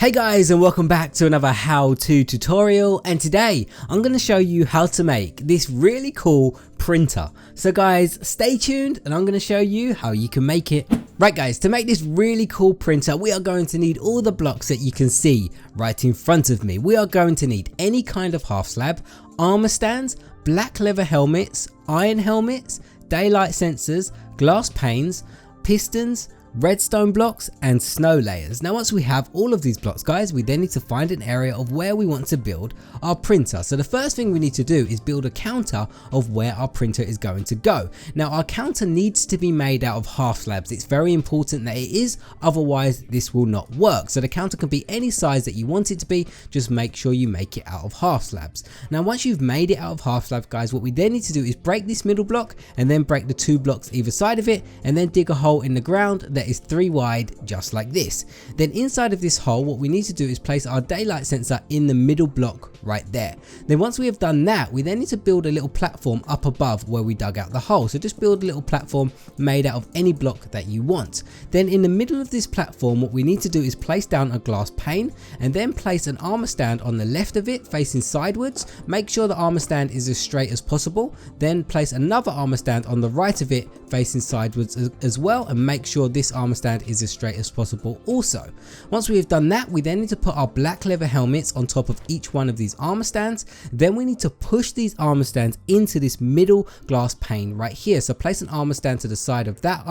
Hey guys, and welcome back to another how-to tutorial, and today I'm going to show you how to make this really cool printer. So guys, stay tuned and I'm going to show you how you can make it. Right guys, to make this really cool printer we are going to need all the blocks that you can see right in front of me. We are going to need any kind of half slab, armor stands, black leather helmets, iron helmets, daylight sensors, glass panes, pistons, redstone blocks and snow layers. Now once we have all of these blocks guys, we then need to find an area of where we want to build our printer. So the first thing we need to do is build a counter of where our printer is going to go. Now our counter needs to be made out of half slabs. It's very important that it is, otherwise this will not work. So the counter can be any size that you want it to be, just make sure you make it out of half slabs. Now once you've made it out of half slabs guys, what we then need to do is break this middle block and then break the two blocks either side of it and then dig a hole in the ground that is 3 wide, just like this. Then inside of this hole what we need to do is place our daylight sensor in the middle block right there. Then once we have done that, we then need to build a little platform up above where we dug out the hole. So just build a little platform made out of any block that you want. Then in the middle of this platform what we need to do is place down a glass pane and then place an armor stand on the left of it facing sideways. Make sure the armor stand is as straight as possible. Then place another armor stand on the right of it facing sideways as well, and make sure this armor stand is as straight as possible also. Once we have done that, we then need to put our black leather helmets on top of each one of these armor stands. Then we need to push these armor stands into this middle glass pane right here. So place an armor stand to the side of that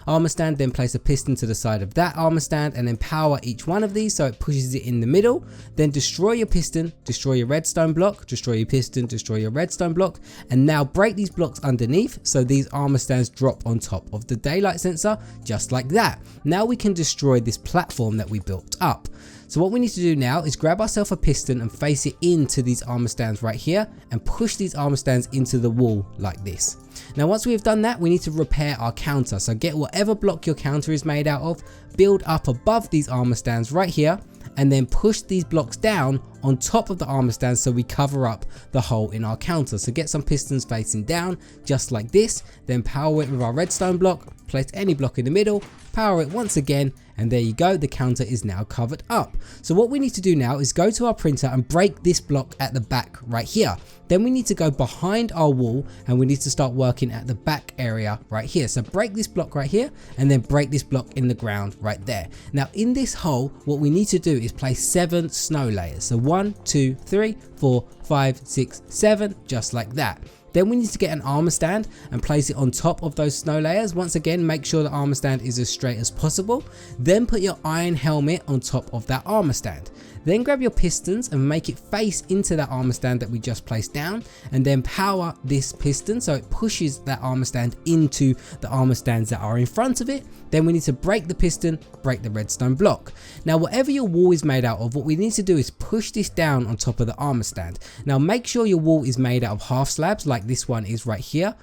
armor stand, then place a piston to the side of that armor stand, and then power each one of these so it pushes it in the middle. Then destroy your piston, destroy your redstone block, destroy your piston, destroy your redstone block, and now break these blocks underneath so these armor stands drop on top of the daylight sensor, just like that. Now we can destroy this platform that we built up. So what we need to do now is grab ourselves a piston and face it into these armor stands right here and push these armor stands into the wall like this. Now once we have done that, we need to repair our counter. So get whatever block your counter is made out of, build up above these armor stands right here, and then push these blocks down on top of the armor stands so we cover up the hole in our counter. So get some pistons facing down just like this, then power it with our redstone block, place any block in the middle, power it once again, and there you go, the counter is now covered up. So what we need to do now is go to our printer and break this block at the back right here. Then we need to go behind our wall and we need to start working at the back area right here. So break this block right here and then break this block in the ground right there. Now in this hole what we need to do is place 7 snow layers. So 1, 2, 3, 4, 5, 6, 7, just like that. Then we need to get an armor stand and place it on top of those snow layers. Once again, make sure the armor stand is as straight as possible. Then put your iron helmet on top of that armor stand. Then grab your pistons and make it face into that armor stand that we just placed down, and then power this piston so it pushes that armor stand into the armor stands that are in front of it. Then we need to break the piston, break the redstone block. Now whatever your wall is made out of, what we need to do is push this down on top of the armor stand. Now make sure your wall is made out of half slabs like this one is right here.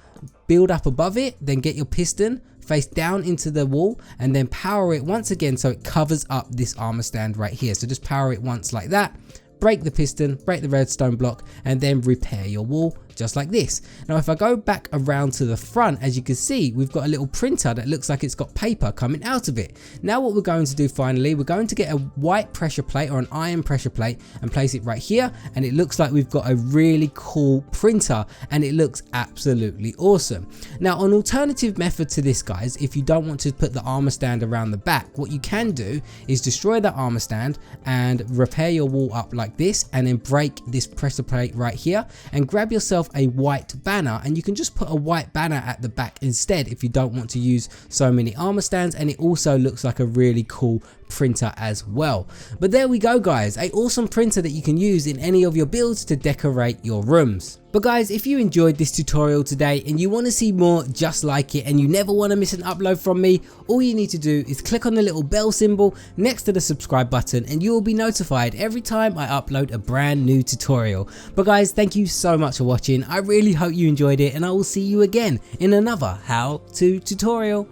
Build up above it, then get your piston, face down into the wall, and then power it once again so it covers up this armor stand right here. So just power it once like that, break the piston, break the redstone block, and then repair your wall just like this. Now if I go back around to the front, as you can see we've got a little printer that looks like it's got paper coming out of it. Now what we're going to do finally, we're going to get a white pressure plate or an iron pressure plate and place it right here, and it looks like we've got a really cool printer and it looks absolutely awesome. Now an alternative method to this guys, if you don't want to put the armor stand around the back, what you can do is destroy that armor stand and repair your wall up like this, and then break this pressure plate right here and grab yourself a white banner, and you can just put a white banner at the back instead if you don't want to use so many armor stands, and it also looks like a really cool printer as well. But there we go guys, an awesome printer that you can use in any of your builds to decorate your rooms. But guys, if you enjoyed this tutorial today and you want to see more just like it and you never want to miss an upload from me, all you need to do is click on the little bell symbol next to the subscribe button and you will be notified every time I upload a brand new tutorial. But guys, thank you so much for watching. I really hope you enjoyed it, and I will see you again in another how to tutorial.